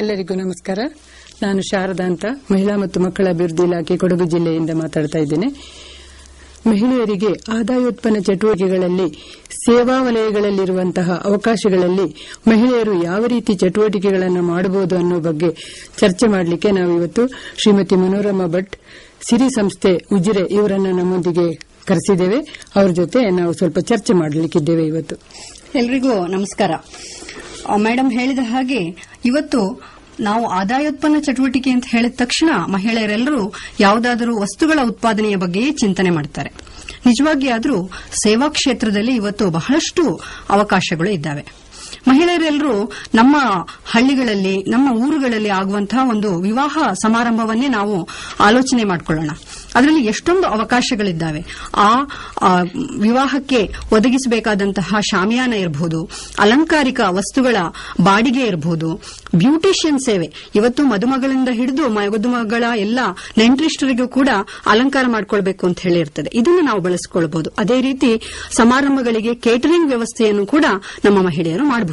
ಎಲ್ಲರಿಗೂ ನಮಸ್ಕಾರ. ನಾನು ಶಾರದಾ ಅಂತ, ಮಹಿಳಾ ಮತ್ತು ಮಕ್ಕಳ ಅಭಿವೃದ್ಧಿ ಇಲಾಖೆ ಕೊಡಗು ಜಿಲ್ಲೆಯಿಂದ ಮಾತಾಡ್ತಾ ಇದ್ದೇನೆ. ಮಹಿಳೆಯರಿಗೆ ಆದಾಯೋತ್ಪನ್ನ ಚಟುವಟಿಕೆಗಳಲ್ಲಿ ಸೇವಾ ವಲಯಗಳಲ್ಲಿರುವಂತಹ ಅವಕಾಶಗಳಲ್ಲಿ ಮಹಿಳೆಯರು ಯಾವ ರೀತಿ ಚಟುವಟಿಕೆಗಳನ್ನು ಮಾಡಬಹುದು ಅನ್ನೋ ಬಗ್ಗೆ ಚರ್ಚೆ ಮಾಡಲಿಕ್ಕೆ ನಾವು ಇವತ್ತು ಶ್ರೀಮತಿ ಮನೋರಮಾ ಭಟ್, ಸಿರಿ ಸಂಸ್ಥೆ ಉಜಿರೆ ಇವರನ್ನು ನಮ್ಮೊಂದಿಗೆ ಕರೆಸಿದ್ದೇವೆ. ಅವರ ಜೊತೆ ನಾವು ಸ್ವಲ್ಪ ಚರ್ಚೆ ಮಾಡಲಿಕ್ಕಿದ್ದೇವೆ ಇವತ್ತು. ಎಲ್ರಿಗೂ ನಮಸ್ಕಾರ. ಮೇಡಮ್ ಹೇಳಿದ ಹಾಗೆ ಇವತ್ತು ನಾವು ಆದಾಯೋತ್ಪನ್ನ ಚಟುವಟಿಕೆ ಅಂತ ಹೇಳಿದ ತಕ್ಷಣ ಮಹಿಳೆಯರೆಲ್ಲರೂ ಯಾವುದಾದರೂ ವಸ್ತುಗಳ ಉತ್ಪಾದನೆಯ ಬಗ್ಗೆ ಚಿಂತನೆ ಮಾಡ್ತಾರೆ. ನಿಜವಾಗಿ ಆದರೂ ಸೇವಾ ಕ್ಷೇತ್ರದಲ್ಲಿ ಇವತ್ತು ಬಹಳಷ್ಟು ಅವಕಾಶಗಳು ಇದ್ದಾವೆ. ಮಹಿಳೆಯರೆಲ್ಲರೂ ನಮ್ಮ ಹಳ್ಳಿಗಳಲ್ಲಿ, ನಮ್ಮ ಊರುಗಳಲ್ಲಿ ಆಗುವಂತಹ ಒಂದು ವಿವಾಹ ಸಮಾರಂಭವನ್ನೇ ನಾವು ಆಲೋಚನೆ ಮಾಡಿಕೊಳ್ಳೋಣ. ಅದರಲ್ಲಿ ಎಷ್ಟೊಂದು ಅವಕಾಶಗಳಿದ್ದಾವೆ. ಆ ವಿವಾಹಕ್ಕೆ ಒದಗಿಸಬೇಕಾದಂತಹ ಶಾಮಿಯಾನ ಇರಬಹುದು, ಅಲಂಕಾರಿಕ ವಸ್ತುಗಳ ಬಾಡಿಗೆ ಇರಬಹುದು, ಬ್ಯೂಟಿಷಿಯನ್ ಸೇವೆ. ಇವತ್ತು ಮದುಮಗಳಿಂದ ಹಿಡಿದು ಮದುಮಗಳ ಎಲ್ಲ ನೆಂಟರಿಷ್ಟರಿಗೂ ಕೂಡ ಅಲಂಕಾರ ಮಾಡಿಕೊಳ್ಬೇಕು ಅಂತ ಹೇಳಿರ್ತದೆ. ಇದನ್ನು ನಾವು ಬಳಸಿಕೊಳ್ಳಬಹುದು. ಅದೇ ರೀತಿ ಸಮಾರಂಭಗಳಿಗೆ ಕೇಟರಿಂಗ್ ವ್ಯವಸ್ಥೆಯನ್ನು ಕೂಡ ನಮ್ಮ ಮಹಿಳೆಯರು ಮಾಡಬಹುದು.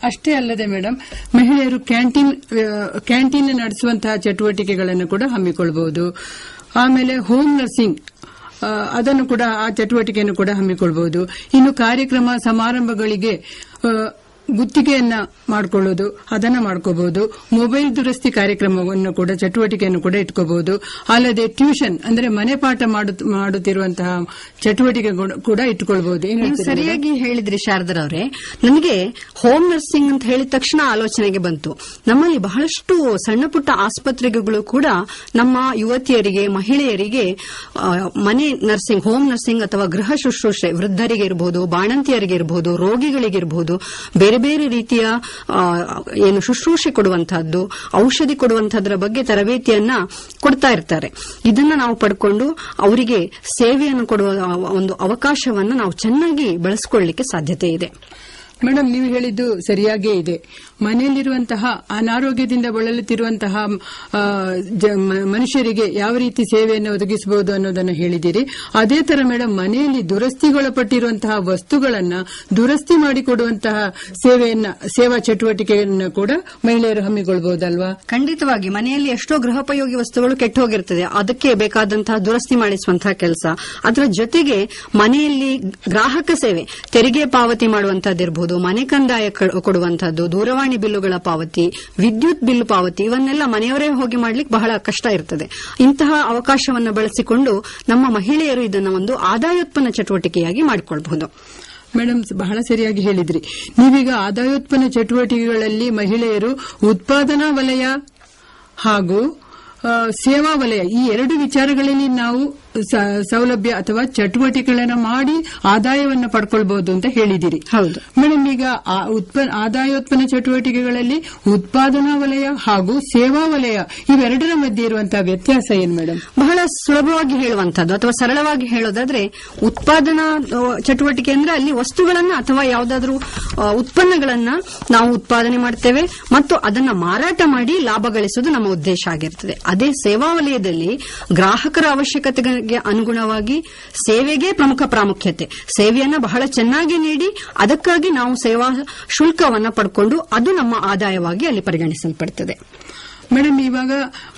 ಅಷ್ಟೇ ಅಲ್ಲದೆ ಮೇಡಮ್, ಮಹಿಳೆಯರು ಕ್ಯಾಂಟೀನ್ ನಡೆಸುವಂತಹ ಚಟುವಟಿಕೆಗಳನ್ನು ಕೂಡ ಹಮ್ಮಿಕೊಳ್ಳಬಹುದು. ಆಮೇಲೆ ಹೋಮ್ ನರ್ಸಿಂಗ್, ಅದನ್ನು ಕೂಡ, ಆ ಚಟುವಟಿಕೆಯನ್ನು ಕೂಡ ಹಮ್ಮಿಕೊಳ್ಳಬಹುದು. ಇನ್ನು ಕಾರ್ಯಕ್ರಮ ಸಮಾರಂಭಗಳಿಗೆ ಗುತ್ತಿಗೆಯನ್ನ ಮಾಡಿಕೊಳ್ಳೋದು, ಅದನ್ನ ಮಾಡ್ಕೋಬಹುದು. ಮೊಬೈಲ್ ದುರಸ್ತಿ ಕಾರ್ಯಕ್ರಮವನ್ನು ಕೂಡ, ಚಟುವಟಿಕೆಯನ್ನು ಕೂಡ ಇಟ್ಕೋಬಹುದು. ಅಲ್ಲದೆ ಟ್ಯೂಷನ್ ಅಂದ್ರೆ ಮನೆ ಪಾಠ ಮಾಡುತ್ತಿರುವಂತಹ ಚಟುವಟಿಕೆ ಕೂಡ ಇಟ್ಕೊಳ್ಬಹುದು. ಸರಿಯಾಗಿ ಹೇಳಿದ್ರಿ ಶಾರದರವರೇ. ನನಗೆ ಹೋಮ್ ನರ್ಸಿಂಗ್ ಅಂತ ಹೇಳಿದ ತಕ್ಷಣ ಆಲೋಚನೆಗೆ ಬಂತು. ನಮ್ಮಲ್ಲಿ ಬಹಳಷ್ಟು ಸಣ್ಣ ಪುಟ್ಟ ಆಸ್ಪತ್ರೆಗಳು ಕೂಡ ನಮ್ಮ ಯುವತಿಯರಿಗೆ, ಮಹಿಳೆಯರಿಗೆ ಮನೆ ನರ್ಸಿಂಗ್, ಹೋಮ್ ನರ್ಸಿಂಗ್ ಅಥವಾ ಗೃಹ ಶುಶ್ರೂಷೆ, ವೃದ್ಧರಿಗೆ ಇರಬಹುದು, ಬಾಣಂತಿಯರಿಗೆ ಇರಬಹುದು, ರೋಗಿಗಳಿಗಿರಬಹುದು, ಬೇರೆ ಬೇರೆ ರೀತಿಯ ಏನು ಶುಶ್ರೂಷೆ ಕೊಡುವಂತಹದ್ದು, ಔಷಧಿ ಕೊಡುವಂತಹದ್ರ ಬಗ್ಗೆ ತರಬೇತಿಯನ್ನ ಕೊಡ್ತಾ ಇರ್ತಾರೆ. ಇದನ್ನ ನಾವು ಪಡ್ಕೊಂಡು ಅವರಿಗೆ ಸೇವೆಯನ್ನು ಕೊಡುವ ಒಂದು ಅವಕಾಶವನ್ನು ನಾವು ಚೆನ್ನಾಗಿ ಬಳಸಿಕೊಳ್ಳಲಿಕ್ಕೆ ಸಾಧ್ಯತೆ ಇದೆ. ಮೇಡಮ್, ನೀವು ಹೇಳಿದ್ದು ಸರಿಯಾಗೇ ಇದೆ. ಮನೆಯಲ್ಲಿರುವಂತಹ ಅನಾರೋಗ್ಯದಿಂದ ಬಳಲುತ್ತಿರುವಂತಹ ಮನುಷ್ಯರಿಗೆ ಯಾವ ರೀತಿ ಸೇವೆಯನ್ನು ಒದಗಿಸಬಹುದು ಅನ್ನೋದನ್ನು ಹೇಳಿದ್ದೀರಿ. ಅದೇ ತರ ಮೇಡಮ್, ಮನೆಯಲ್ಲಿ ದುರಸ್ತಿಗೊಳಪಟ್ಟಿರುವಂತಹ ವಸ್ತುಗಳನ್ನು ದುರಸ್ತಿ ಮಾಡಿಕೊಡುವಂತಹ ಸೇವಾ ಚಟುವಟಿಕೆಯನ್ನು ಕೂಡ ಮಹಿಳೆಯರು ಹಮ್ಮಿಕೊಳ್ಳಬಹುದಲ್ವಾ? ಖಂಡಿತವಾಗಿ. ಮನೆಯಲ್ಲಿ ಎಷ್ಟೋ ಗೃಹೋಪಯೋಗಿ ವಸ್ತುಗಳು ಕೆಟ್ಟು ಹೋಗಿರ್ತದೆ, ಅದಕ್ಕೆ ಬೇಕಾದಂತಹ ದುರಸ್ತಿ ಮಾಡಿಸುವಂತಹ ಕೆಲಸ. ಅದರ ಜೊತೆಗೆ ಮನೆಯಲ್ಲಿ ಗ್ರಾಹಕ ಸೇವೆ, ತೆರಿಗೆ ಪಾವತಿ ಮಾಡುವಂತಹದ್ದಿರಬಹುದು, ಮನೆ ಕಂದಾಯ ಕೊಡುವಂತಹದ್ದು, ದೂರವಾಣಿ ಬಿಲ್ಲುಗಳ ಪಾವತಿ, ವಿದ್ಯುತ್ ಬಿಲ್ ಪಾವತಿ, ಇವನ್ನೆಲ್ಲ ಮನೆಯವರೇ ಹೋಗಿ ಮಾಡ್ಲಿಕ್ಕೆ ಬಹಳ ಕಷ್ಟ ಇರ್ತದೆ. ಇಂತಹ ಅವಕಾಶವನ್ನು ಬಳಸಿಕೊಂಡು ನಮ್ಮ ಮಹಿಳೆಯರು ಇದನ್ನು ಒಂದು ಆದಾಯೋತ್ಪನ್ನ ಚಟುವಟಿಕೆಯಾಗಿ ಮಾಡಿಕೊಳ್ಳಬಹುದು. ಮೇಡಮ್, ಬಹಳ ಸರಿಯಾಗಿ ಹೇಳಿದ್ರಿ. ನೀವೀಗ ಆದಾಯೋತ್ಪನ್ನ ಚಟುವಟಿಕೆಗಳಲ್ಲಿ ಮಹಿಳೆಯರು ಉತ್ಪಾದನಾ ವಲಯ ಹಾಗೂ ಸೇವಾ ವಲಯ, ಈ ಎರಡು ವಿಚಾರಗಳಲ್ಲಿ ನಾವು ಸೌಲಭ್ಯ ಅಥವಾ ಚಟುವಟಿಕೆಗಳನ್ನು ಮಾಡಿ ಆದಾಯವನ್ನು ಪಡ್ಕೊಳ್ಬಹುದು ಅಂತ ಹೇಳಿದಿರಿ. ಹೌದು ಮೇಡಮ್, ಈಗ ಆದಾಯೋತ್ಪನ್ನ ಚಟುವಟಿಕೆಗಳಲ್ಲಿ ಉತ್ಪಾದನಾ ವಲಯ ಹಾಗೂ ಸೇವಾ ವಲಯ ಇವೆರಡರ ಮಧ್ಯೆ ಇರುವಂತಹ ವ್ಯತ್ಯಾಸ ಏನು ಮೇಡಮ್? ಬಹಳ ಸುಲಭವಾಗಿ ಹೇಳುವಂತಹದ್ದು ಅಥವಾ ಸರಳವಾಗಿ ಹೇಳೋದಾದ್ರೆ, ಉತ್ಪಾದನಾ ಚಟುವಟಿಕೆ ಅಂದ್ರೆ ಅಲ್ಲಿ ವಸ್ತುಗಳನ್ನ ಅಥವಾ ಯಾವುದಾದ್ರೂ ಉತ್ಪನ್ನಗಳನ್ನ ನಾವು ಉತ್ಪಾದನೆ ಮಾಡ್ತೇವೆ ಮತ್ತು ಅದನ್ನ ಮಾರಾಟ ಮಾಡಿ ಲಾಭ ಗಳಿಸೋದು ನಮ್ಮ ಉದ್ದೇಶ ಆಗಿರ್ತದೆ. ಅದೇ ಸೇವಾ ವಲಯದಲ್ಲಿ ಗ್ರಾಹಕರ ಅವಶ್ಯಕತೆಗೆ ಅನುಗುಣವಾಗಿ ಸೇವೆಗೆ ಪ್ರಮುಖ ಪ್ರಾಮುಖ್ಯತೆ, ಸೇವೆಯನ್ನ ಬಹಳ ಚೆನ್ನಾಗಿ ನೀಡಿ ಅದಕ್ಕಾಗಿ ನಾವು ಸೇವಾ ಶುಲ್ಕವನ್ನ ಪಡ್ಕೊಂಡು ಅದು ನಮ್ಮ ಆದಾಯವಾಗಿ ಅಲ್ಲಿ ಪರಿಗಣಿಸಲ್ಪಡುತ್ತದೆ. ಮೇಡಮ್, ಇವಾಗ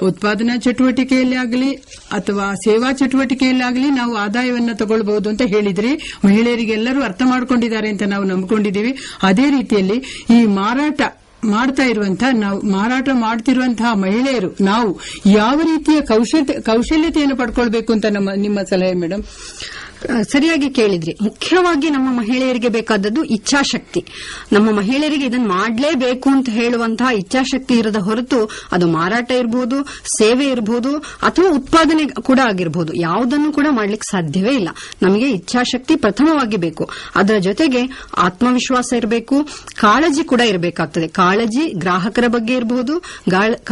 ಉತ್ಪಾದನಾ ಚಟುವಟಿಕೆಯಲ್ಲಿ ಆಗಲಿ ಅಥವಾ ಸೇವಾ ಚಟುವಟಿಕೆಯಲ್ಲಾಗಲಿ ನಾವು ಆದಾಯವನ್ನು ತಗೊಳ್ಬಹುದು ಅಂತ ಹೇಳಿದ್ರಿ. ಮಹಿಳೆಯರಿಗೆಲ್ಲರೂ ಅರ್ಥ ಮಾಡಿಕೊಂಡಿದ್ದಾರೆ ಅಂತ ನಾವು ನಂಬಿಕೊಂಡಿದ್ದೀವಿ. ಅದೇ ರೀತಿಯಲ್ಲಿ ಈ ಮಾರಾಟ ಮಾಡ್ತಿರುವಂತಹ ಮಹಿಳೆಯರು ನಾವು ಯಾವ ರೀತಿಯ ಕೌಶಲ್ಯತೆಯನ್ನು ಪಡ್ಕೊಳ್ಬೇಕು ಅಂತ ನಿಮ್ಮ ಸಲಹೆ ಮೇಡಮ್? ಸರಿಯಾಗಿ ಕೇಳಿದ್ರಿ. ಮುಖ್ಯವಾಗಿ ನಮ್ಮ ಮಹಿಳೆಯರಿಗೆ ಬೇಕಾದದ್ದು ಇಚ್ಛಾಶಕ್ತಿ. ನಮ್ಮ ಮಹಿಳೆಯರಿಗೆ ಇದನ್ನು ಮಾಡಲೇಬೇಕು ಅಂತ ಹೇಳುವಂತಹ ಇಚ್ಛಾಶಕ್ತಿ ಇರದ ಹೊರತು ಅದು ಮಾರಾಟ ಇರಬಹುದು, ಸೇವೆ ಇರಬಹುದು ಅಥವಾ ಉತ್ಪಾದನೆ ಕೂಡ ಆಗಿರಬಹುದು, ಯಾವುದನ್ನು ಕೂಡ ಮಾಡ್ಲಿಕ್ಕೆ ಸಾಧ್ಯವೇ ಇಲ್ಲ. ನಮಗೆ ಇಚ್ಛಾಶಕ್ತಿ ಪ್ರಥಮವಾಗಿ ಬೇಕು. ಅದರ ಜೊತೆಗೆ ಆತ್ಮವಿಶ್ವಾಸ ಇರಬೇಕು, ಕಾಳಜಿ ಕೂಡ ಇರಬೇಕಾಗ್ತದೆ. ಕಾಳಜಿ ಗ್ರಾಹಕರ ಬಗ್ಗೆ ಇರಬಹುದು,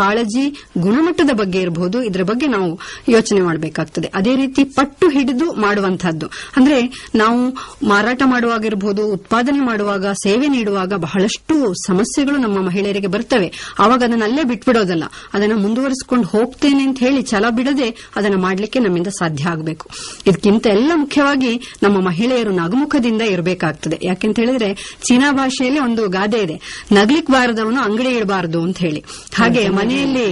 ಕಾಳಜಿ ಗುಣಮಟ್ಟದ ಬಗ್ಗೆ ಇರಬಹುದು. ಇದರ ಬಗ್ಗೆ ನಾವು ಯೋಚನೆ ಮಾಡಬೇಕಾಗ್ತದೆ. ಅದೇ ರೀತಿ ಪಟ್ಟು ಹಿಡಿದು ಮಾಡುವಂತಹ ಇರುವಂತಹದ್ದು. ಅಂದ್ರೆ ನಾವು ಮಾರಾಟ ಮಾಡುವಾಗಿರಬಹುದು, ಉತ್ಪಾದನೆ ಮಾಡುವಾಗ, ಸೇವೆ ನೀಡುವಾಗ ಬಹಳಷ್ಟು ಸಮಸ್ಯೆಗಳು ನಮ್ಮ ಮಹಿಳೆಯರಿಗೆ ಬರ್ತವೆ. ಆವಾಗ ಅದನ್ನ ಅಲ್ಲೇ ಬಿಟ್ಬಿಡೋದಲ್ಲ, ಅದನ್ನ ಮುಂದುವರಿಸಿಕೊಂಡು ಹೋಗ್ತೇನೆ ಅಂತ ಹೇಳಿ ಛಲ ಬಿಡದೆ ಅದನ್ನ ಮಾಡಲಿಕ್ಕೆ ನಮ್ಮಿಂದ ಸಾಧ್ಯ ಆಗಬೇಕು. ಇದಕ್ಕಿಂತ ಎಲ್ಲ ಮುಖ್ಯವಾಗಿ ನಮ್ಮ ಮಹಿಳೆಯರು ನಗುಮುಖದಿಂದ ಇರಬೇಕಾಗ್ತದೆ. ಯಾಕೆಂತ ಹೇಳಿದ್ರೆ ಚೀನಾ ಭಾಷೆಯಲ್ಲಿ ಒಂದು ಗಾದೆ ಇದೆ, ನಗ್ಲಿಕ್ ಬಾರದವನು ಅಂಗಡಿ ಇಡಬಾರದು ಅಂತ ಹೇಳಿ. ಹಾಗೆ ಮನೆಯಲ್ಲಿ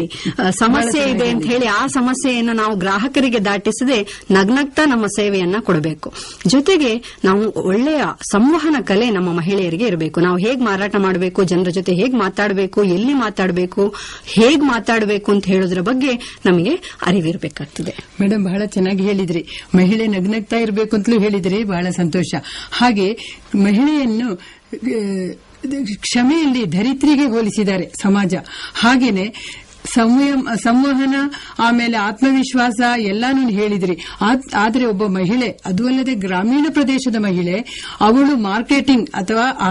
ಸಮಸ್ಯೆ ಇದೆ ಅಂತ ಹೇಳಿ ಆ ಸಮಸ್ಯೆಯನ್ನು ನಾವು ಗ್ರಾಹಕರಿಗೆ ದಾಟಿಸದೆ ನಗ್ನಗ್ತಾ ನಮ್ಮ ಸೇವೆಯನ್ನ ಕೊಡಬೇಕು. ಜೊತೆಗೆ ನಾವು ಒಳ್ಳೆಯ ಸಂವಹನ ಕಲೆ ನಮ್ಮ ಮಹಿಳೆಯರಿಗೆ ಇರಬೇಕು. ನಾವು ಹೇಗ್ ಮಾರಾಟ ಮಾಡಬೇಕು, ಜನರ ಜೊತೆ ಹೇಗ್ ಮಾತಾಡಬೇಕು, ಎಲ್ಲಿ ಮಾತಾಡಬೇಕು, ಹೇಗ್ ಮಾತಾಡಬೇಕು ಅಂತ ಹೇಳೋದ್ರ ಬಗ್ಗೆ ನಮಗೆ ಅರಿವಿರಬೇಕಾಗ್ತದೆ. ಮೇಡಮ್, ಬಹಳ ಚೆನ್ನಾಗಿ ಹೇಳಿದ್ರಿ. ಮಹಿಳೆ ನಗ್ನಗ್ತಾ ಇರಬೇಕು ಅಂತಲೂ ಹೇಳಿದ್ರಿ, ಬಹಳ ಸಂತೋಷ. ಹಾಗೆ ಮಹಿಳೆಯನ್ನು ಕ್ಷಮೆಯಲ್ಲಿ ಧರಿತ್ರಿಗೆ ಹೋಲಿಸಿದ್ದಾರೆ ಸಮಾಜ. ಹಾಗೇನೆ ಸಂವಹನ, ಆಮೇಲೆ ಆತ್ಮವಿಶ್ವಾಸ ಎಲ್ಲಾನು ಹೇಳಿದ್ರಿ. ಆದರೆ ಒಬ್ಬ ಮಹಿಳೆ, ಅದು ಅಲ್ಲದೆ ಗ್ರಾಮೀಣ ಪ್ರದೇಶದ ಮಹಿಳೆ, ಅವಳು ಮಾರ್ಕೆಟಿಂಗ್ ಅಥವಾ ಆ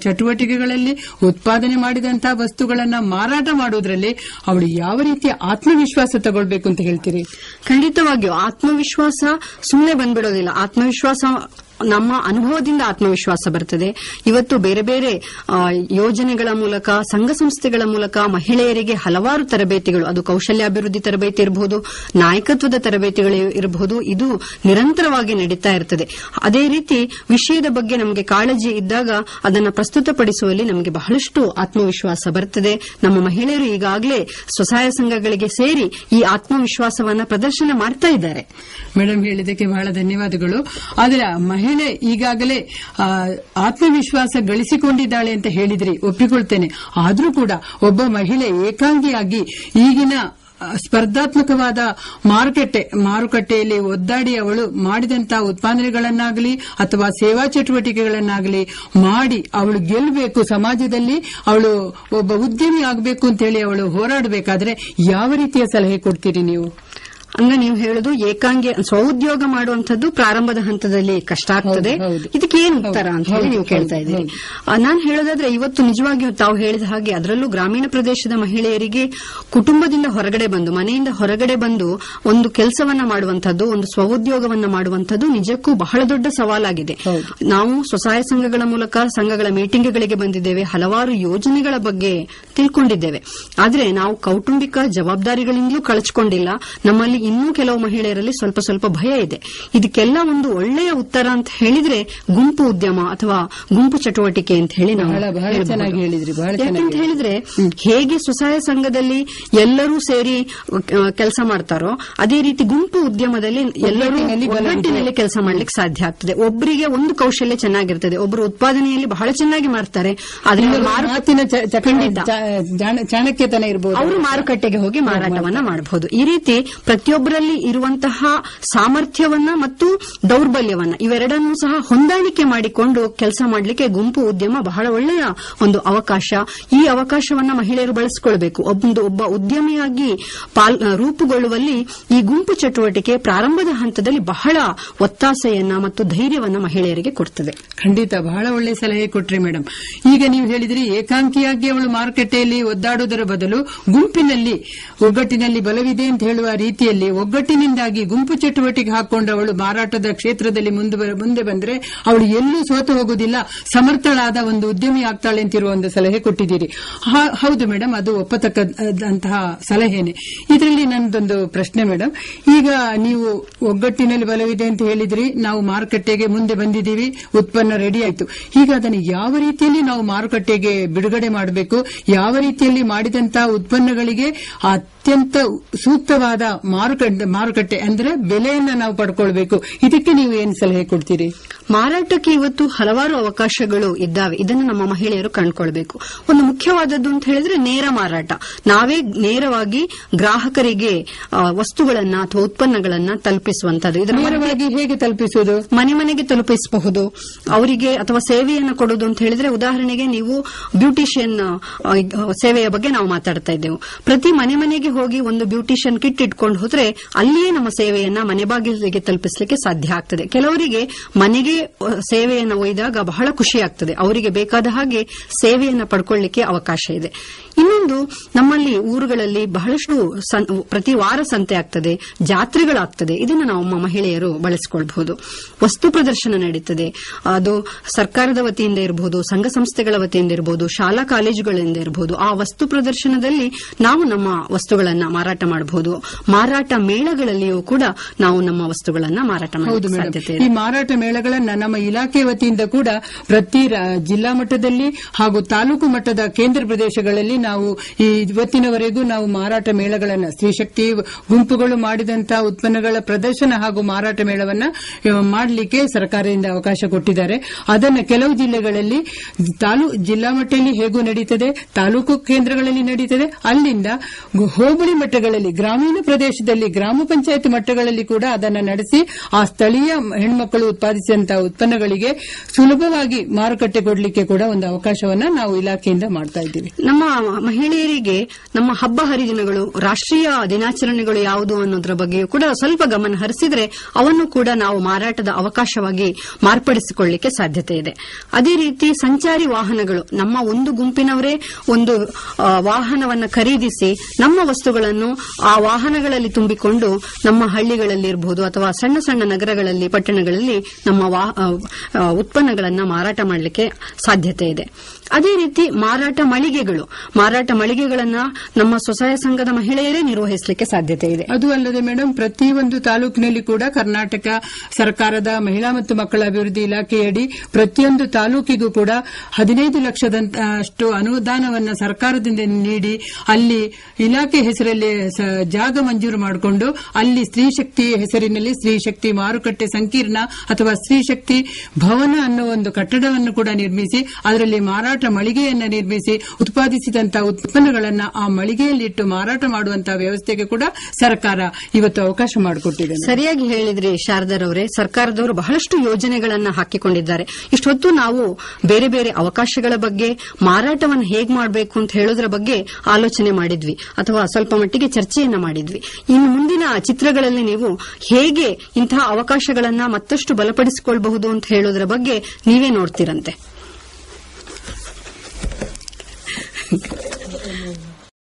ಚಟುವಟಿಕೆಗಳಲ್ಲಿ ಉತ್ಪಾದನೆ ಮಾಡಿದಂತಹ ವಸ್ತುಗಳನ್ನ ಮಾರಾಟ ಮಾಡುವುದರಲ್ಲಿ ಅವಳು ಯಾವ ರೀತಿಯ ಆತ್ಮವಿಶ್ವಾಸ ತಗೊಳ್ಬೇಕು ಅಂತ ಹೇಳ್ತೀರಿ? ಖಂಡಿತವಾಗಿಯೂ ಆತ್ಮವಿಶ್ವಾಸ ಸುಮ್ಮನೆ ಬಂದ್ಬಿಡೋದಿಲ್ಲ. ಆತ್ಮವಿಶ್ವಾಸ ನಮ್ಮ ಅನುಭವದಿಂದ ಆತ್ಮವಿಶ್ವಾಸ ಬರ್ತದೆ. ಇವತ್ತು ಬೇರೆ ಬೇರೆ ಯೋಜನೆಗಳ ಮೂಲಕ, ಸಂಘ ಸಂಸ್ಥೆಗಳ ಮೂಲಕ ಮಹಿಳೆಯರಿಗೆ ಹಲವಾರು ತರಬೇತಿಗಳು, ಅದು ಕೌಶಲ್ಯಾಭಿವೃದ್ಧಿ ತರಬೇತಿ ಇರಬಹುದು, ನಾಯಕತ್ವದ ತರಬೇತಿಗಳು ಇರಬಹುದು, ಇದು ನಿರಂತರವಾಗಿ ನಡೀತಾ ಇರ್ತದೆ. ಅದೇ ರೀತಿ ವಿಷಯದ ಬಗ್ಗೆ ನಮಗೆ ಕಾಳಜಿ ಇದ್ದಾಗ ಅದನ್ನು ಪ್ರಸ್ತುತಪಡಿಸುವಲ್ಲಿ ನಮಗೆ ಬಹಳಷ್ಟು ಆತ್ಮವಿಶ್ವಾಸ ಬರ್ತದೆ. ನಮ್ಮ ಮಹಿಳೆಯರು ಈಗಾಗಲೇ ಸ್ವಸಹಾಯ ಸಂಘಗಳಿಗೆ ಸೇರಿ ಈ ಆತ್ಮವಿಶ್ವಾಸವನ್ನ ಪ್ರದರ್ಶನ ಮಾಡ್ತಾ ಇದ್ದಾರೆ. ಮೇಡಮ್, ಹೇಳಿದಕ್ಕೆ ಬಹಳ ಧನ್ಯವಾದಗಳು. ಆದರೆ ಮಹಿಳೆ ಈಗಾಗಲೇ ಆತ್ಮವಿಶ್ವಾಸ ಗಳಿಸಿಕೊಂಡಿದ್ದಾಳೆ ಅಂತ ಹೇಳಿದ್ರಿ, ಒಪ್ಪಿಕೊಳ್ತೇನೆ. ಆದರೂ ಕೂಡ ಒಬ್ಬ ಮಹಿಳೆ ಏಕಾಂಗಿಯಾಗಿ ಈಗಿನ ಸ್ಪರ್ಧಾತ್ಮಕವಾದ ಮಾರುಕಟ್ಟೆಯಲ್ಲಿ ಒದ್ದಾಡಿ ಅವಳು ಮಾಡಿದಂತಹ ಉತ್ಪಾದನೆಗಳನ್ನಾಗಲಿ ಅಥವಾ ಸೇವಾ ಚಟುವಟಿಕೆಗಳನ್ನಾಗಲಿ ಮಾಡಿ ಅವಳು ಗೆಲ್ಲಬೇಕು, ಸಮಾಜದಲ್ಲಿ ಅವಳು ಒಬ್ಬ ಉದ್ಯಮಿ ಆಗಬೇಕು ಅಂತ ಹೇಳಿ ಅವಳು ಹೋರಾಡಬೇಕಾದ್ರೆ ಯಾವ ರೀತಿಯ ಸಲಹೆ ಕೊಡ್ತೀರಿ ನೀವು? ಅಂದ್ರೆ ನೀವು ಹೇಳುದು ಏಕಾಂಗಿ ಸ್ವಉದ್ಯೋಗ ಮಾಡುವಂತದ್ದು ಪ್ರಾರಂಭದ ಹಂತದಲ್ಲಿ ಕಷ್ಟ ಆಗ್ತದೆ, ಇದಕ್ಕೆ ಏನು ಉತ್ತರ ಅಂತ ಹೇಳಿ ನೀವು ಕೇಳ್ತಾ ಇದ್ದೀರಿ. ನಾನು ಹೇಳೋದಾದ್ರೆ ಇವತ್ತು ನಿಜವಾಗಿಯೂ ತಾವು ಹೇಳಿದ ಹಾಗೆ ಅದರಲ್ಲೂ ಗ್ರಾಮೀಣ ಪ್ರದೇಶದ ಮಹಿಳೆಯರಿಗೆ ಕುಟುಂಬದಿಂದ ಹೊರಗಡೆ ಬಂದು, ಮನೆಯಿಂದ ಹೊರಗಡೆ ಬಂದು ಒಂದು ಕೆಲಸವನ್ನ ಮಾಡುವಂತದ್ದು, ಒಂದು ಸ್ವಉದ್ಯೋಗವನ್ನ ಮಾಡುವಂತದ್ದು ನಿಜಕ್ಕೂ ಬಹಳ ದೊಡ್ಡ ಸವಾಲಾಗಿದೆ. ನಾವು ಸ್ವಸಹಾಯ ಸಂಘಗಳ ಮೂಲಕ ಸಂಘಗಳ ಮೀಟಿಂಗ್ಗಳಿಗೆ ಬಂದಿದ್ದೇವೆ, ಹಲವಾರು ಯೋಜನೆಗಳ ಬಗ್ಗೆ ತಿಳ್ಕೊಂಡಿದ್ದೇವೆ. ಆದ್ರೆ ನಾವು ಕೌಟುಂಬಿಕ ಜವಾಬ್ದಾರಿಗಳಿಂದಲೂ ಕಳಚಿಕೊಂಡಿಲ್ಲ. ನಮ್ಮಲ್ಲಿ ಇನ್ನೂ ಕೆಲವು ಮಹಿಳೆಯರಲ್ಲಿ ಸ್ವಲ್ಪ ಭಯ ಇದೆ. ಇದಕ್ಕೆಲ್ಲ ಒಂದು ಒಳ್ಳೆಯ ಉತ್ತರ ಅಂತ ಹೇಳಿದ್ರೆ ಗುಂಪು ಉದ್ಯಮ ಅಥವಾ ಗುಂಪು ಚಟುವಟಿಕೆ ಅಂತ ಹೇಳಿ ನಾವು ಯಾಕಂತ ಹೇಳಿದ್ರೆ ಹೇಗೆ ಸ್ವಸಹಾಯ ಸಂಘದಲ್ಲಿ ಎಲ್ಲರೂ ಸೇರಿ ಕೆಲಸ ಮಾಡ್ತಾರೋ ಅದೇ ರೀತಿ ಗುಂಪು ಉದ್ಯಮದಲ್ಲಿ ಎಲ್ಲರೂ ಒಗ್ಗಟ್ಟಿನಲ್ಲಿ ಕೆಲಸ ಮಾಡ್ಲಿಕ್ಕೆ ಸಾಧ್ಯ ಆಗ್ತದೆ. ಒಬ್ಬರಿಗೆ ಒಂದು ಕೌಶಲ್ಯ ಚೆನ್ನಾಗಿರ್ತದೆ, ಒಬ್ಬರು ಉತ್ಪಾದನೆಯಲ್ಲಿ ಬಹಳ ಚೆನ್ನಾಗಿ ಮಾಡ್ತಾರೆ, ಚಾಣಕ್ಯತನ ಇರಬಹುದು, ಅವರು ಮಾರುಕಟ್ಟೆಗೆ ಹೋಗಿ ಮಾರಾಟವನ್ನ ಮಾಡಬಹುದು. ಈ ರೀತಿ ಪ್ರತಿಯೊಬ್ಬರಲ್ಲಿ ಇರುವಂತಹ ಸಾಮರ್ಥ್ಯವನ್ನ ಮತ್ತು ದೌರ್ಬಲ್ಯವನ್ನ ಇವೆರಡನ್ನೂ ಸಹ ಹೊಂದಾಣಿಕೆ ಮಾಡಿಕೊಂಡು ಕೆಲಸ ಮಾಡಲಿಕ್ಕೆ ಗುಂಪು ಉದ್ಯಮ ಬಹಳ ಒಳ್ಳೆಯ ಒಂದು ಅವಕಾಶ. ಈ ಅವಕಾಶವನ್ನ ಮಹಿಳೆಯರು ಬಳಸಿಕೊಳ್ಳಬೇಕು. ಒಬ್ಬ ಉದ್ಯಮಿಯಾಗಿ ರೂಪುಗೊಳ್ಳುವಲ್ಲಿ ಈ ಗುಂಪು ಚಟುವಟಿಕೆ ಪ್ರಾರಂಭದ ಹಂತದಲ್ಲಿ ಬಹಳ ಒತ್ತಾಸೆಯನ್ನ ಮತ್ತು ಧೈರ್ಯವನ್ನ ಮಹಿಳೆಯರಿಗೆ ಕೊಡ್ತದೆ. ಖಂಡಿತ ಬಹಳ ಒಳ್ಳೆ ಸಲಹೆ ಕೊಟ್ರಿ ಮೇಡಮ್. ಈಗ ನೀವು ಹೇಳಿದ್ರಿ ಏಕಾಂಗಿಯಾಗಿ ಅವಳು ಮಾರುಕಟ್ಟೆಯಲ್ಲಿ ಒದ್ದಾಡುವುದರ ಬದಲು ಗುಂಪಿನಲ್ಲಿ ಒಗ್ಗಟ್ಟಿನಲ್ಲಿ ಬಲವಿದೆ ಅಂತ ಹೇಳುವ ರೀತಿಯಲ್ಲಿ ಒಗ್ಗಟ್ಟಿನಿಂದಾಗಿ ಗುಂಪು ಚಟುವಟಿಕೆ ಹಾಕೊಂಡು ಅವಳು ಮಾರಾಟದ ಕ್ಷೇತ್ರದಲ್ಲಿ ಮುಂದೆ ಬಂದ್ರೆ ಅವಳು ಎಲ್ಲೂ ಸೋತು ಹೋಗುವುದಿಲ್ಲ, ಸಮರ್ಥಳಾದ ಒಂದು ಉದ್ಯಮಿ ಆಗ್ತಾಳೆ ಅಂತಿರುವ ಒಂದು ಸಲಹೆ ಕೊಟ್ಟಿದ್ದೀರಿ. ಹೌದು ಮೇಡಮ್, ಅದು ಒಪ್ಪತಕ್ಕಂತಹ ಸಲಹೆನೆ. ಇದರಲ್ಲಿ ನನ್ನದೊಂದು ಪ್ರಶ್ನೆ ಮೇಡಮ್, ಈಗ ನೀವು ಒಗ್ಗಟ್ಟಿನಲ್ಲಿ ಬಲವಿದೆ ಅಂತ ಹೇಳಿದ್ರಿ, ನಾವು ಮಾರುಕಟ್ಟೆಗೆ ಮುಂದೆ ಬಂದಿದ್ದೀವಿ, ಉತ್ಪನ್ನ ರೆಡಿ ಆಯಿತು. ಈಗ ಅದನ್ನು ಯಾವ ರೀತಿಯಲ್ಲಿ ನಾವು ಮಾರುಕಟ್ಟೆಗೆ ಬಿಡುಗಡೆ ಮಾಡಬೇಕು, ಯಾವ ರೀತಿಯಲ್ಲಿ ಮಾಡಿದಂತಹ ಉತ್ಪನ್ನಗಳಿಗೆ ಅತ್ಯಂತ ಸೂಕ್ತವಾದ ಮಾರುಕಟ್ಟೆ ಅಂದ್ರೆ ಬೆಲೆಯನ್ನ ನಾವು ಪಡ್ಕೊಳ್ಬೇಕು, ಇದಕ್ಕೆ ನೀವು ಏನು ಸಲಹೆ ಕೊಡ್ತೀರಿ? ಮಾರಾಟಕ್ಕೆ ಇವತ್ತು ಹಲವಾರು ಅವಕಾಶಗಳು ಇದ್ದಾವೆ. ಇದನ್ನು ನಮ್ಮ ಮಹಿಳೆಯರು ಕಂಡುಕೊಳ್ಬೇಕು. ಒಂದು ಮುಖ್ಯವಾದದ್ದು ಅಂತ ಹೇಳಿದ್ರೆ ನೇರ ಮಾರಾಟ. ನಾವೇ ನೇರವಾಗಿ ಗ್ರಾಹಕರಿಗೆ ವಸ್ತುಗಳನ್ನ ಅಥವಾ ಉತ್ಪನ್ನಗಳನ್ನ ತಲುಪಿಸುವಂತದ್ದು. ಇದರ ನೇರವಾಗಿ ಹೇಗೆ ತಲುಪಿಸುವುದು? ಮನೆ ಮನೆಗೆ ತಲುಪಿಸಬಹುದು ಅವರಿಗೆ, ಅಥವಾ ಸೇವೆಯನ್ನು ಕೊಡುವುದು ಅಂತ ಹೇಳಿದ್ರೆ ಉದಾಹರಣೆಗೆ ನೀವು ಬ್ಯೂಟಿಷಿಯನ್ ಸೇವೆಯ ಬಗ್ಗೆ ನಾವು ಮಾತಾಡ್ತಾ ಇದ್ದೆವು. ಪ್ರತಿ ಮನೆ ಮನೆಗೆ ಹೋಗಿ ಒಂದು ಬ್ಯೂಟಿಷಿಯನ್ ಕಿಟ್ ಇಟ್ಕೊಂಡು ಹೋದ್ರೆ ಕೊಟ್ರೆ ಅಲ್ಲಿಯೇ ನಮ್ಮ ಸೇವೆಯನ್ನ ಮನೆ ಬಾಗಿಲಿಗೆ ತಲುಪಿಸಲಿಕ್ಕೆ ಸಾಧ್ಯ ಆಗ್ತದೆ. ಕೆಲವರಿಗೆ ಮನೆಗೆ ಸೇವೆಯನ್ನು ಒಯ್ದಾಗ ಬಹಳ ಖುಷಿ ಆಗ್ತದೆ, ಅವರಿಗೆ ಬೇಕಾದ ಹಾಗೆ ಸೇವೆಯನ್ನು ಪಡ್ಕೊಳ್ಳಿಕ್ಕೆ ಅವಕಾಶ ಇದೆ. ಇನ್ನೊಂದು, ನಮ್ಮಲ್ಲಿ ಊರುಗಳಲ್ಲಿ ಬಹಳಷ್ಟು ಪ್ರತಿ ವಾರ ಸಂತೆ ಆಗ್ತದೆ, ಜಾತ್ರೆಗಳಾಗ್ತದೆ. ಇದನ್ನು ನಾವು ಮಹಿಳೆಯರು ಬಳಸಿಕೊಳ್ಳಬಹುದು. ವಸ್ತು ಪ್ರದರ್ಶನ ನಡೀತದೆ, ಅದು ಸರ್ಕಾರದ ವತಿಯಿಂದ ಇರಬಹುದು, ಸಂಘ ಸಂಸ್ಥೆಗಳ ವತಿಯಿಂದ ಇರಬಹುದು, ಶಾಲಾ ಕಾಲೇಜುಗಳಿಂದ ಇರಬಹುದು. ಆ ವಸ್ತು ಪ್ರದರ್ಶನದಲ್ಲಿ ನಾವು ನಮ್ಮ ವಸ್ತುಗಳನ್ನ ಮಾರಾಟ ಮಾಡಬಹುದು. ಮಾರಾಟ ಮೇಳಗಳಲ್ಲಿಯೂ ಕೂಡ ನಾವು ನಮ್ಮ ವಸ್ತುಗಳನ್ನ ಮಾರಾಟ ಮಾಡಬಹುದು ಸಾಧ್ಯತೆ ಇದೆ. ಈ ಮಾರಾಟ ಮೇಳಗಳನ್ನ ನಮ್ಮ ಇಲಾಖೆ ವತಿಯಿಂದ ಕೂಡ ಪ್ರತಿ ಜಿಲ್ಲಾ ಮಟ್ಟದಲ್ಲಿ ಹಾಗೂ ತಾಲೂಕು ಮಟ್ಟದ ಕೇಂದ್ರ ಪ್ರದೇಶಗಳಲ್ಲಿ ನಾವು ಇವತ್ತಿನವರೆಗೂ ನಾವು ಮಾರಾಟ ಮೇಳಗಳನ್ನ ಸ್ತ್ರೀಶಕ್ತಿ ಗುಂಪುಗಳು ಮಾಡಿದಂತಹ ಉತ್ಪನ್ನಗಳ ಪ್ರದರ್ಶನ ಹಾಗೂ ಮಾರಾಟ ಮೇಳವನ್ನ ಮಾಡಲಿಕ್ಕೆ ಸರ್ಕಾರದಿಂದ ಅವಕಾಶ ಕೊಟ್ಟಿದ್ದಾರೆ. ಅದನ್ನು ಕೆಲವು ಜಿಲ್ಲೆಗಳಲ್ಲಿ ಜಿಲ್ಲಾ ಮಟ್ಟದಲ್ಲಿ ಹೇಗೂ ನಡೀತದೆ, ತಾಲೂಕು ಕೇಂದ್ರಗಳಲ್ಲಿ ನಡೀತದೆ, ಅಲ್ಲಿಂದ ಹೋಬಳಿ ಮಟ್ಟಗಳಲ್ಲಿ, ಗ್ರಾಮೀಣ ಪ್ರದೇಶದಲ್ಲಿ, ಗ್ರಾಮ ಪಂಚಾಯತ್ ಮಟ್ಟಗಳಲ್ಲಿ ಕೂಡ ಅದನ್ನು ನಡೆಸಿ ಆ ಸ್ಥಳೀಯ ಹೆಣ್ಮಕ್ಕಳು ಉತ್ಪಾದಿಸಿದಂತಹ ಉತ್ಪನ್ನಗಳಿಗೆ ಸುಲಭವಾಗಿ ಮಾರುಕಟ್ಟೆ ಕೊಡಲಿಕ್ಕೆ ಕೂಡ ಒಂದು ಅವಕಾಶವನ್ನ ನಾವು ಇಲಾಖೆಯಿಂದ ಮಾಡ್ತಾ ಇದ್ದೀವಿ. ನಮ್ಮ ಮಹಿಳೆಯರಿಗೆ ನಮ್ಮ ಹಬ್ಬ ಹರಿದಿನಗಳು, ರಾಷ್ಟ್ರೀಯ ದಿನಾಚರಣೆಗಳು ಯಾವುದು ಅನ್ನೋದ್ರ ಬಗ್ಗೆಯೂ ಕೂಡ ಸ್ವಲ್ಪ ಗಮನ ಹರಿಸಿದ್ರೆ ಅವನ್ನು ಕೂಡ ನಾವು ಮಾರಾಟದ ಅವಕಾಶವಾಗಿ ಮಾರ್ಪಡಿಸಿಕೊಳ್ಳಲಿಕ್ಕೆ ಸಾಧ್ಯತೆ ಇದೆ. ಅದೇ ರೀತಿ ಸಂಚಾರಿ ವಾಹನಗಳು, ನಮ್ಮ ಒಂದು ಗುಂಪಿನವರೇ ಒಂದು ವಾಹನವನ್ನು ಖರೀದಿಸಿ ನಮ್ಮ ವಸ್ತುಗಳನ್ನು ಆ ವಾಹನಗಳಲ್ಲಿ ತುಂಬಿಕೊಂಡು ನಮ್ಮ ಹಳ್ಳಿಗಳಲ್ಲಿ ಇರಬಹುದು ಅಥವಾ ಸಣ್ಣ ಸಣ್ಣ ನಗರಗಳಲ್ಲಿ, ಪಟ್ಟಣಗಳಲ್ಲಿ ನಮ್ಮ ಉತ್ಪನ್ನಗಳನ್ನು ಮಾರಾಟ ಮಾಡಲಿಕ್ಕೆ ಸಾಧ್ಯತೆ ಇದೆ. ಅದೇ ರೀತಿ ಮಾರಾಟ ಮಳಿಗೆಗಳನ್ನ ನಮ್ಮ ಸ್ವಸಹಾಯ ಸಂಘದ ಮಹಿಳೆಯರೇ ನಿರ್ವಹಿಸಲಿಕ್ಕೆ ಸಾಧ್ಯತೆ ಇದೆ. ಅದು ಅಲ್ಲದೆ ಮೇಡಮ್, ಪ್ರತಿಯೊಂದು ತಾಲೂಕಿನಲ್ಲಿ ಕೂಡ ಕರ್ನಾಟಕ ಸರ್ಕಾರದ ಮಹಿಳಾ ಮತ್ತು ಮಕ್ಕಳ ಅಭಿವೃದ್ಧಿ ಇಲಾಖೆಯಡಿ ಪ್ರತಿಯೊಂದು ತಾಲೂಕಿಗೂ ಕೂಡ 15 ಲಕ್ಷದಷ್ಟು ಅನುದಾನವನ್ನು ಸರ್ಕಾರದಿಂದ ನೀಡಿ ಅಲ್ಲಿ ಇಲಾಖೆ ಹೆಸರಲ್ಲಿ ಜಾಗ ಮಂಜೂರು ಮಾಡಿಕೊಂಡು ಅಲ್ಲಿ ಸ್ತ್ರೀಶಕ್ತಿ ಹೆಸರಿನಲ್ಲಿ ಸ್ತ್ರೀಶಕ್ತಿ ಮಾರುಕಟ್ಟೆ ಸಂಕೀರ್ಣ ಅಥವಾ ಸ್ತ್ರೀಶಕ್ತಿ ಭವನ ಅನ್ನೋ ಒಂದು ಕಟ್ಟಡವನ್ನು ಕೂಡ ನಿರ್ಮಿಸಿ ಅದರಲ್ಲಿ ಮಾರಾಟ ಮಳಿಗೆಯನ್ನು ನಿರ್ಮಿಸಿ ಉತ್ಪಾದಿಸಿದಂತಹ ಉತ್ಪನ್ನಗಳನ್ನು ಆ ಮಳಿಗೆಯಲ್ಲಿಟ್ಟು ಮಾರಾಟ ಮಾಡುವಂತಹ ವ್ಯವಸ್ಥೆಗೆ ಕೂಡ ಸರ್ಕಾರ ಇವತ್ತು ಅವಕಾಶ ಮಾಡಿಕೊಟ್ಟಿದೆ. ಸರಿಯಾಗಿ ಹೇಳಿದ್ರಿ ಶಾರದಾರವರೇ, ಸರ್ಕಾರದವರು ಬಹಳಷ್ಟು ಯೋಜನೆಗಳನ್ನು ಹಾಕಿಕೊಂಡಿದ್ದಾರೆ. ಇಷ್ಟೊತ್ತು ನಾವು ಬೇರೆ ಬೇರೆ ಅವಕಾಶಗಳ ಬಗ್ಗೆ, ಮಾರಾಟವನ್ನು ಹೇಗೆ ಮಾಡಬೇಕು ಅಂತ ಹೇಳೋದ್ರ ಬಗ್ಗೆ ಆಲೋಚನೆ ಮಾಡಿದ್ವಿ ಅಥವಾ ಸ್ವಲ್ಪ ಮಟ್ಟಿಗೆ ಚರ್ಚೆಯನ್ನ ಮಾಡಿದ್ವಿ. ಇನ್ನು ಮುಂದಿನ ಚಿತ್ರಗಳಲ್ಲಿ ನೀವು ಹೇಗೆ ಇಂತಹ ಅವಕಾಶಗಳನ್ನ ಮತ್ತಷ್ಟು ಬಲಪಡಿಸಿಕೊಳ್ಳಬಹುದು ಅಂತ ಹೇಳೋದ್ರ ಬಗ್ಗೆ ನೀವೇ ನೋಡ್ತೀರಂತೆ.